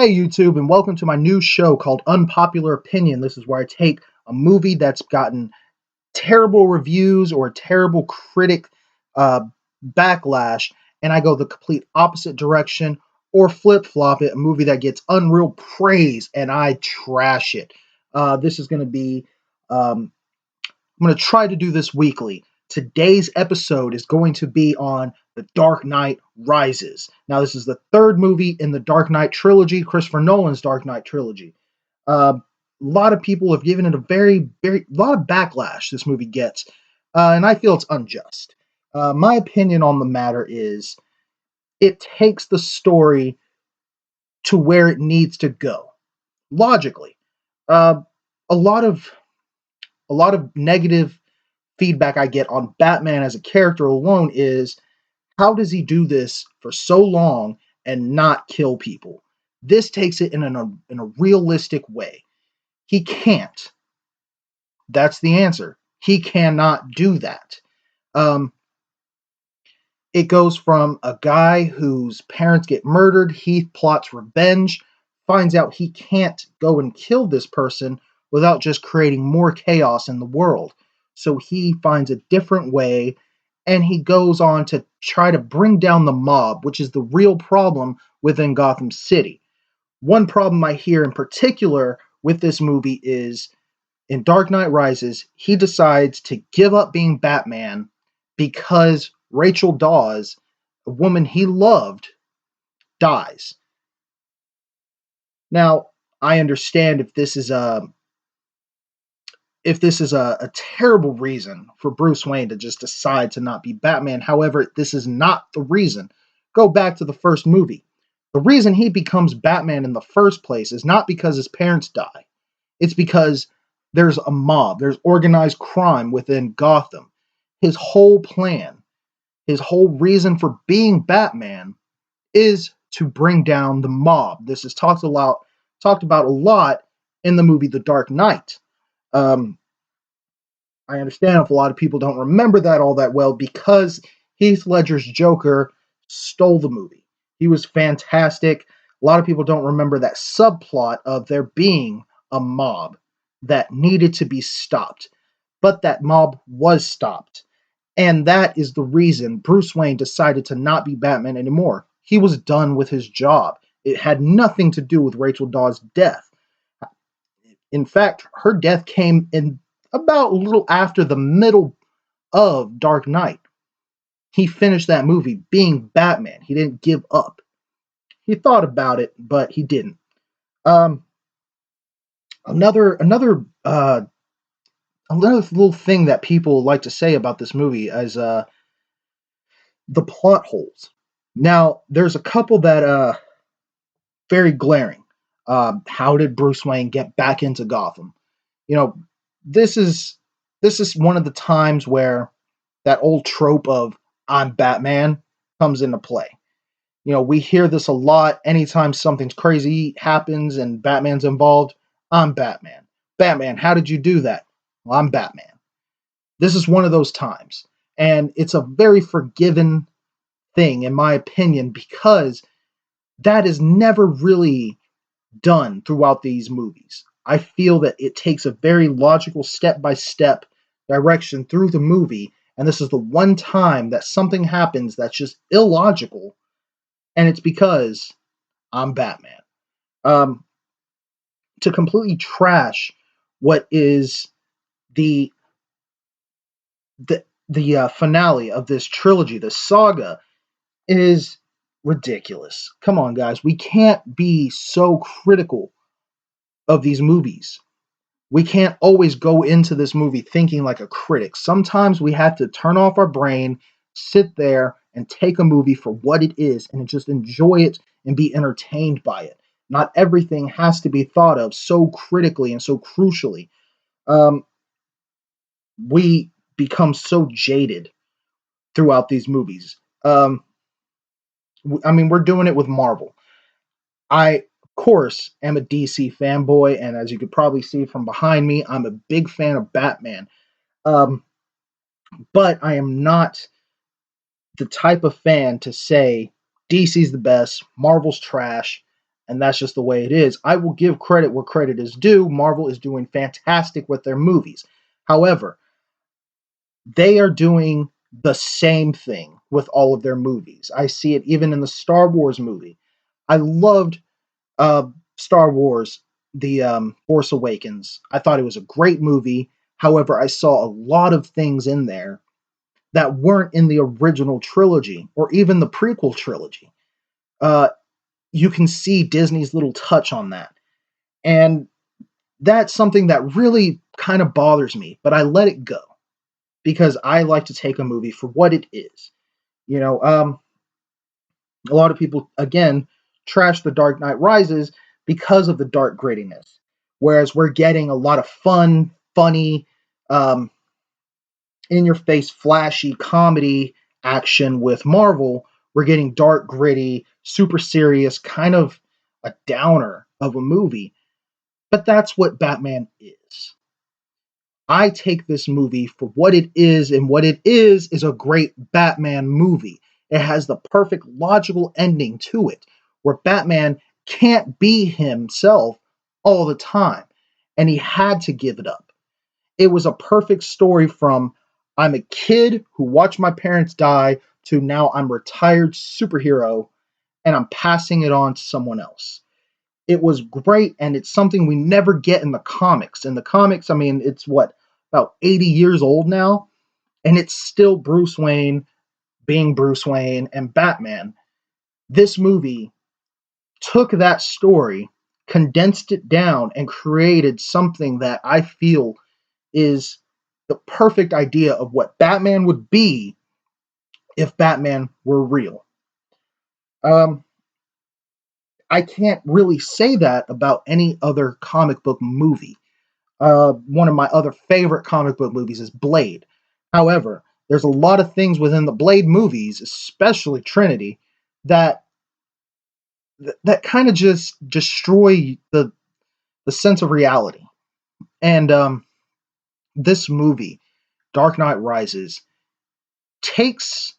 Hey YouTube, and welcome to my new show called Unpopular Opinion. This is where I take a movie that's gotten terrible reviews or terrible critic uh, backlash, and I go the complete opposite direction or flip-flop it, a movie that gets unreal praise, and I trash it. This is going to be I'm going to try to do this weekly. Today's episode is going to be on The Dark Knight Rises. Now, this is the third movie in the Dark Knight trilogy, Christopher Nolan's Dark Knight trilogy. A lot of people have given it a lot of backlash this movie gets, and I feel it's unjust. My opinion on the matter is it takes the story to where it needs to go logically. Uh, a lot of negative feedback I get on Batman as a character alone is how does he do this for so long and not kill people? This takes it in a realistic way. He can't. That's the answer. He cannot do that. Um, it goes from a guy whose parents get murdered, he plots revenge, finds out he can't go and kill this person without just creating more chaos in the world. So he finds a different way and he goes on to try to bring down the mob, which is the real problem within Gotham City. One problem I hear in particular with this movie is in Dark Knight Rises, he decides to give up being Batman because Rachel Dawes, a woman he loved, dies. Now, I understand if this is a terrible reason for Bruce Wayne to just decide to not be Batman. However, this is not the reason. Go back to the first movie. The reason he becomes Batman in the first place is not because his parents die. It's because there's a mob, there's organized crime within Gotham. His whole plan, his whole reason for being Batman is to bring down the mob. This is talked about a lot in the movie The Dark Knight. Um, I understand if a lot of people don't remember that all that well because Heath Ledger's Joker stole the movie. He was fantastic. A lot of people don't remember that subplot of there being a mob that needed to be stopped. But that mob was stopped. And that is the reason Bruce Wayne decided to not be Batman anymore. He was done with his job. It had nothing to do with Rachel Dawes' death. In fact, her death came in about a little after the middle of Dark Knight. He finished that movie being Batman. He didn't give up. He thought about it, but he didn't. Um, another little thing that people like to say about this movie is the plot holes. Now, there's a couple that very glaring. How did Bruce Wayne get back into Gotham? You know, this is this is one of the times where that old trope of I'm Batman comes into play. We hear this a lot anytime something's crazy happens and Batman's involved. I'm Batman. Batman, how did you do that? Well, I'm Batman. This is one of those times. And it's a very forgiven thing, in my opinion, because that is never really done throughout these movies. I feel that it takes a very logical step by step direction through the movie, and this is the one time that something happens that's just illogical, and it's because I'm Batman. Um, to completely trash what is the the finale of this trilogy, this saga, is ridiculous. Come on, guys, we can't be so critical of these movies. We can't always go into this movie thinking like a critic. Sometimes we have to turn off our brain, sit there, and take a movie for what it is and just enjoy it and be entertained by it. Not everything has to be thought of so critically and so crucially. Um, we become so jaded throughout these movies. I mean, we're doing it with Marvel. I, of course, am a DC fanboy, and as you could probably see from behind me, I'm a big fan of Batman. Um, but I am not the type of fan to say DC's the best, Marvel's trash. and that's just the way it is. I will give credit where credit is due. Marvel is doing fantastic with their movies. However, they are doing the same thing with all of their movies. I see it even in the Star Wars movie. I loved uh, Star Wars, the Force Awakens. I thought it was a great movie. However, I saw a lot of things in there that weren't in the original trilogy or even the prequel trilogy. Uh, you can see Disney's little touch on that. And that's something that really kind of bothers me, but I let it go because I like to take a movie for what it is. You know, a lot of people, again, trash The Dark Knight Rises because of the dark grittiness, whereas we're getting a lot of fun, funny, um, in your face, flashy comedy action with Marvel. We're getting dark, gritty, super serious, kind of a downer of a movie. But that's what Batman is. I take this movie for what it is, and what it is a great Batman movie. It has the perfect logical ending to it, where Batman can't be himself all the time, and he had to give it up. It was a perfect story from I'm a kid who watched my parents die to now I'm a retired superhero and I'm passing it on to someone else. It was great, and it's something we never get in the comics. In the comics, I mean, it's what, about 80 years old now, and it's still Bruce Wayne being Bruce Wayne and Batman. This movie took that story, condensed it down, and created something that I feel is the perfect idea of what Batman would be if Batman were real. Um, I can't really say that about any other comic book movie. One of my other favorite comic book movies is Blade. However, there's a lot of things within the Blade movies, especially Trinity, that that kind of just destroy the sense of reality. And this movie, Dark Knight Rises, takes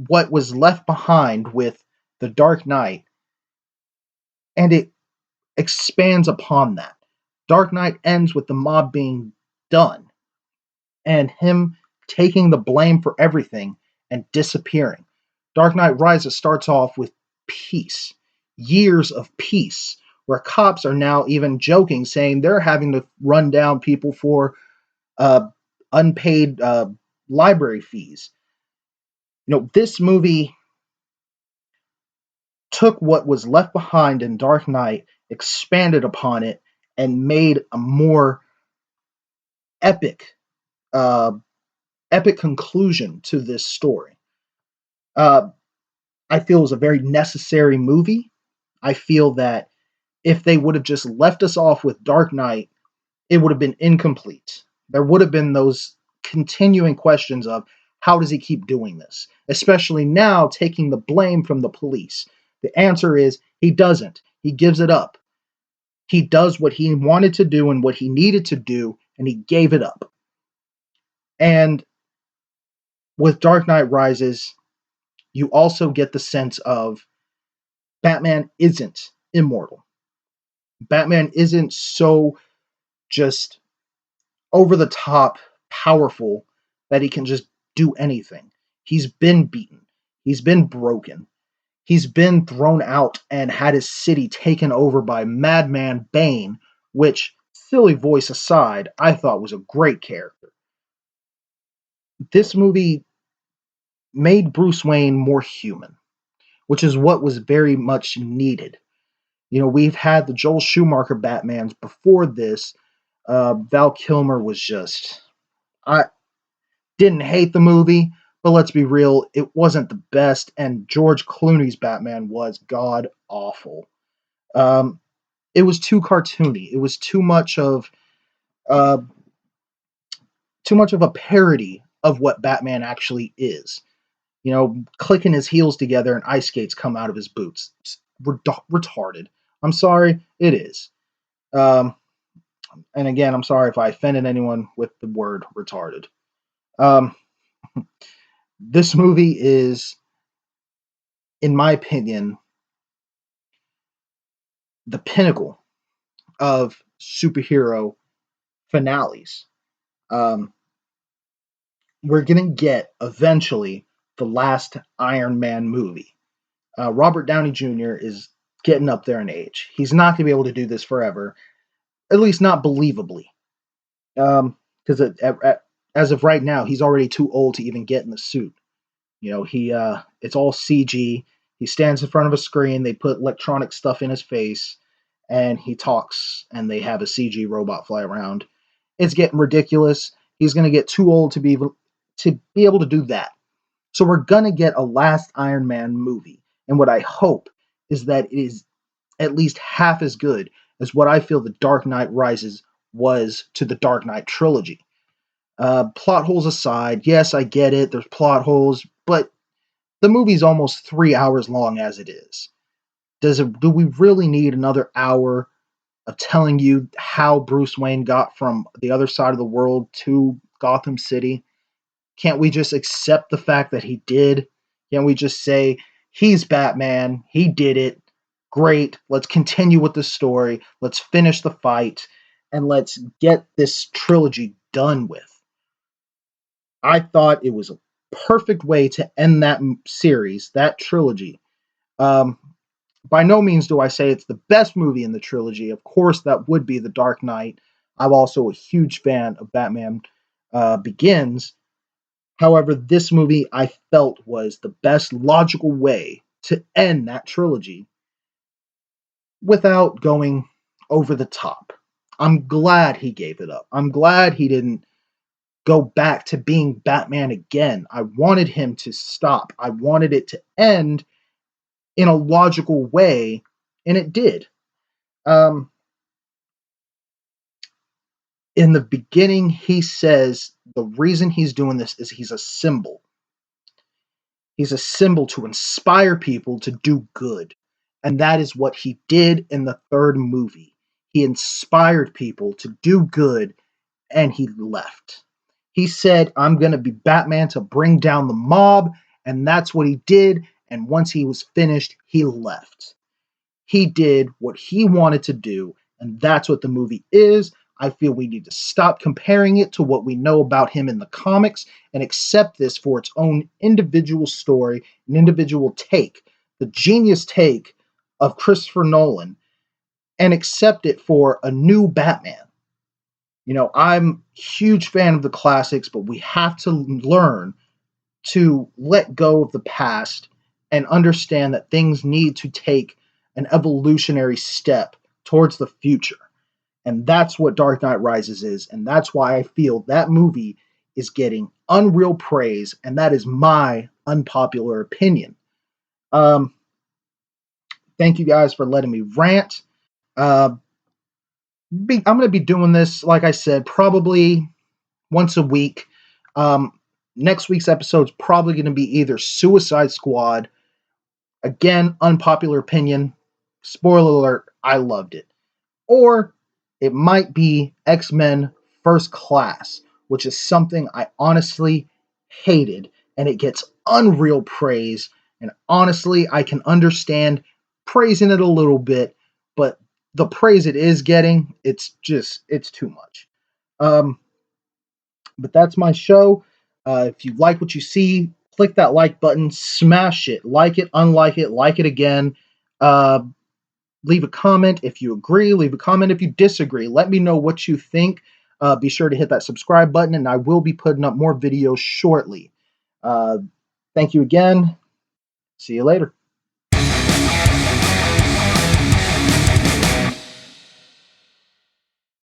what was left behind with the Dark Knight and it expands upon that. Dark Knight ends with the mob being done and him taking the blame for everything and disappearing. Dark Knight Rises starts off with peace, years of peace, where cops are now even joking, saying they're having to run down people for uh, unpaid library fees. You know, this movie took what was left behind in Dark Knight, expanded upon it, and made a more epic, uh, epic conclusion to this story. Uh, I feel it was a very necessary movie. I feel that if they would have just left us off with Dark Knight, it would have been incomplete. There would have been those continuing questions of how does he keep doing this? Especially now taking the blame from the police. The answer is he doesn't. He gives it up. He does what he wanted to do and what he needed to do, and he gave it up. And with Dark Knight Rises, you also get the sense of Batman isn't immortal. Batman isn't so just over the top powerful that he can just do anything. He's been beaten. He's been broken. He's been thrown out and had his city taken over by Madman Bane, which, silly voice aside, I thought was a great character. This movie made Bruce Wayne more human, which is what was very much needed. You know, we've had the Joel Schumacher Batmans before this. Val Kilmer was just. I didn't hate the movie, but let's be real, it wasn't the best, and George Clooney's Batman was god awful. Um, it was too cartoony. It was uh, too much of a parody of what Batman actually is. You know, clicking his heels together and ice skates come out of his boots. It's retarded. I'm sorry, it is. Um, and again, I'm sorry if I offended anyone with the word retarded. Um, this movie is, in my opinion, the pinnacle of superhero finales. Um, we're going to get eventually the last Iron Man movie. Robert Downey Jr. is getting up there in age. He's not going to be able to do this forever, at least not believably. Because as of right now, he's already too old to even get in the suit. You know, it's all CG. He stands in front of a screen. They put electronic stuff in his face, and he talks. And they have a CG robot fly around. It's getting ridiculous. He's going to get too old to be able to do that. So we're going to get a last Iron Man movie. And what I hope is that it is at least half as good as what I feel The Dark Knight Rises was to the Dark Knight trilogy. Plot holes aside, yes, I get it. There's plot holes, but the movie's almost 3 hours long as it is. Do we really need another hour of telling you how Bruce Wayne got from the other side of the world to Gotham City? Can't we just accept the fact that he did? Can't we just say, he's Batman, he did it, great, let's continue with the story, let's finish the fight, and let's get this trilogy done with? I thought it was a perfect way to end that series, that trilogy. Um, by no means do I say it's the best movie in the trilogy. Of course, that would be The Dark Knight. I'm also a huge fan of Batman Begins. However, this movie I felt was the best logical way to end that trilogy without going over the top. I'm glad he gave it up. I'm glad he didn't go back to being Batman again. I wanted him to stop. I wanted it to end in a logical way, and it did. Um, in the beginning, he says the reason he's doing this is he's a symbol. He's a symbol to inspire people to do good. And that is what he did in the third movie. He inspired people to do good, and he left. He said, I'm going to be Batman to bring down the mob, and that's what he did. And once he was finished, he left. He did what he wanted to do, and that's what the movie is. I feel we need to stop comparing it to what we know about him in the comics and accept this for its own individual story, an individual take, the genius take of Christopher Nolan, and accept it for a new Batman. You know, I'm a huge fan of the classics, but we have to learn to let go of the past and understand that things need to take an evolutionary step towards the future. And that's what Dark Knight Rises is. And that's why I feel that movie is getting unreal praise. And that is my unpopular opinion. Um, Thank you guys for letting me rant. I'm going to be doing this, like I said, probably once a week. Um, Next week's episode is probably going to be either Suicide Squad. Again, unpopular opinion. Spoiler alert, I loved it. Or it might be X-Men First Class, which is something I honestly hated, and it gets unreal praise. And honestly, I can understand praising it a little bit, but the praise it is getting, it's too much. Um, but that's my show. If you like what you see, click that like button, smash it, like it, unlike it, like it again. Uh, Leave a comment if you agree, leave a comment if you disagree. Let me know what you think. Be sure to hit that subscribe button, and I will be putting up more videos shortly. Thank you again. See you later.